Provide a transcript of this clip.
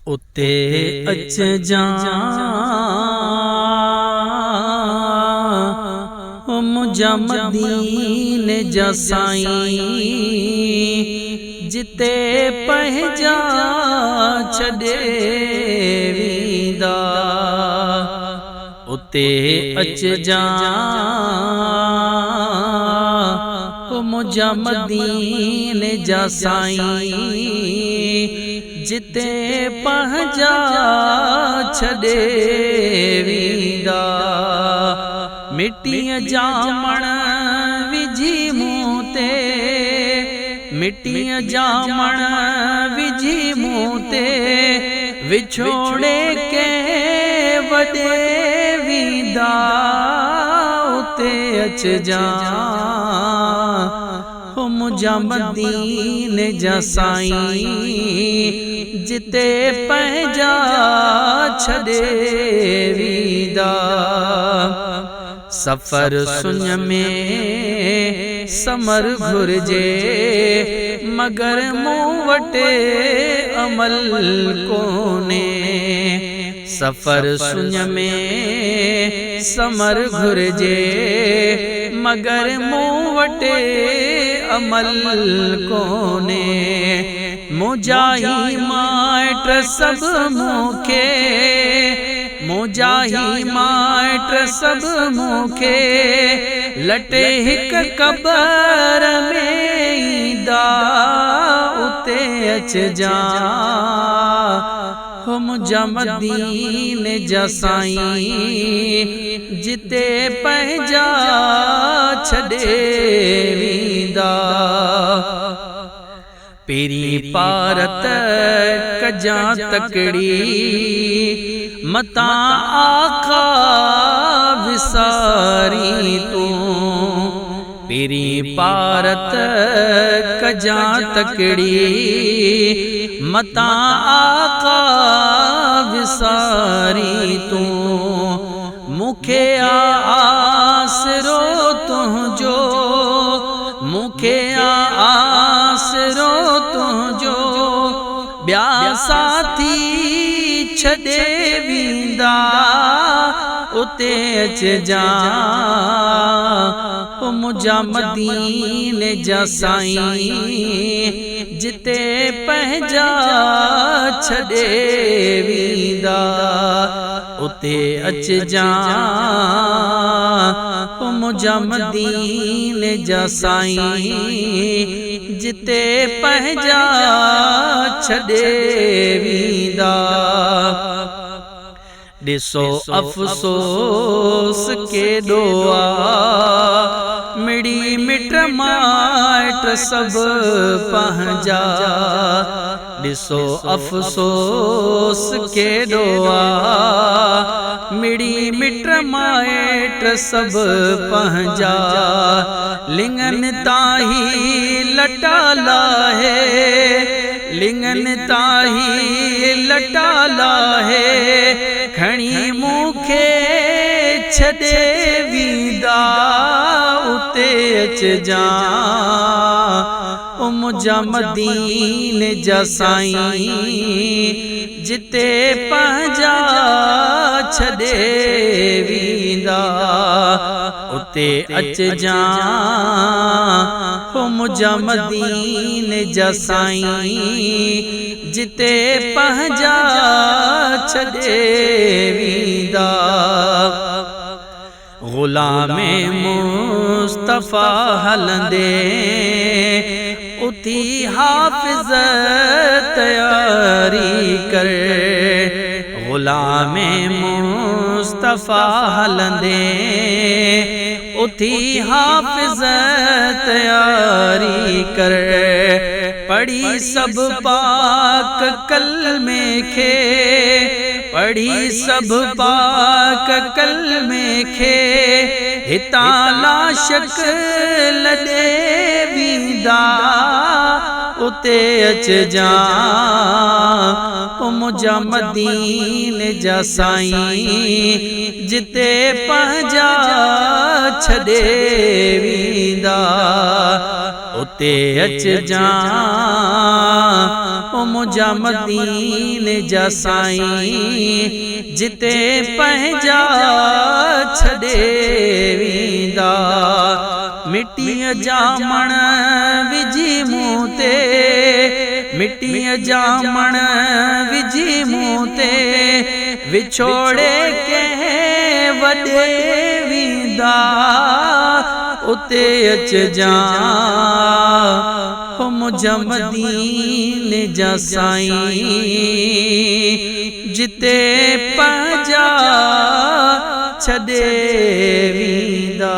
उते अच जा मुझा मदीने जा साईं, जिते पंहिंजा छॾे वींदा। उते अच जा मुझा मदीने जा साईं, जिते पंहिंजा छॾे वींदा। मिट्टीअ जा मण विझी मूं ते, मिट्टीअ जा मण विझी मूं ते, विछोड़े के वॾे वींदा। उते अच जा मुझा मदीने जा साईं, जिते पंहिंजा छॾे वींदा। सफ़र सुञ में समर घुर्जे, मगर मूं वटि अमल कोने। सफ़र सुञ में समर घुर्जे, मगर मूं वटि अमल कोने। मुजाही माइट सब मूंखे, मुजाही माइट सब मूंखे, लटे हिक कबर में ईंदा। उते अच जा मुझा मदीने जा साईं, जिते पंहिंजा छॾे वींदा। पेरी पारत कजा तकड़ी, मता आका विसारी तूं। पेरी पारत कजा तकड़ी, मता आका विसारी तूं। मुखे आसरो तुंहिंजो, मुखे आसरो तुंहिंजो, ॿिया साथी छॾे वींदा। उते अच जा मुझा मदीने जा साईं, जिते पंहिंजा छॾे वींदा। उते अच जा मुझा मदीने जा साईं, जिते पंहिंजा छॾे वींदा। ॾिसो अफ़सोस केॾो आ, मिड़ी मिट माइट सब पंहिंजा। ॾिसो अफ़सोस केॾो आ, मिड़ी मिट माइट सब पंहिंजा। लिंगन ताही लटा लाहे, लिंगन ताही लटा लाहे, खणी मूंखे छॾे वींदा। उते अच जा मुझा मदीने जा साईं, जिते पंहिंजा छॾे वींदा। उते अच जा मुझा मदीने जा साईं, जिते पंहिंजा छॾे वींदा। ग़ुलामे मुस्तफ़ा हलंदे, उथी हाफ़िज़ तयारी कर। ग़ुलामे मुस्तफ़ा हलंदे, उथी हाफ़िज़ तयारी कर। पढ़ी सब पाक कलमे खे, पढ़ी सब पाक कलमे खे, हितां लाशक लॾे वींदा। उते अच जा मुझा मदीने जा साईं, जिते पंहिंजा छॾे वींदा। उते अच जा ओ मुझा मदीने जा साईं जिते पंहिंजा छॾे वेंदा मिट्टीअ जा मण विझी मूं ते मिट्टीअ जा मण विझी मूं ते विछोड़े कंहिं वॾे वेंदा उते अचजां ओ मुझा मदीने जा साईं जिते पंहिंजा छॾे वेंदा।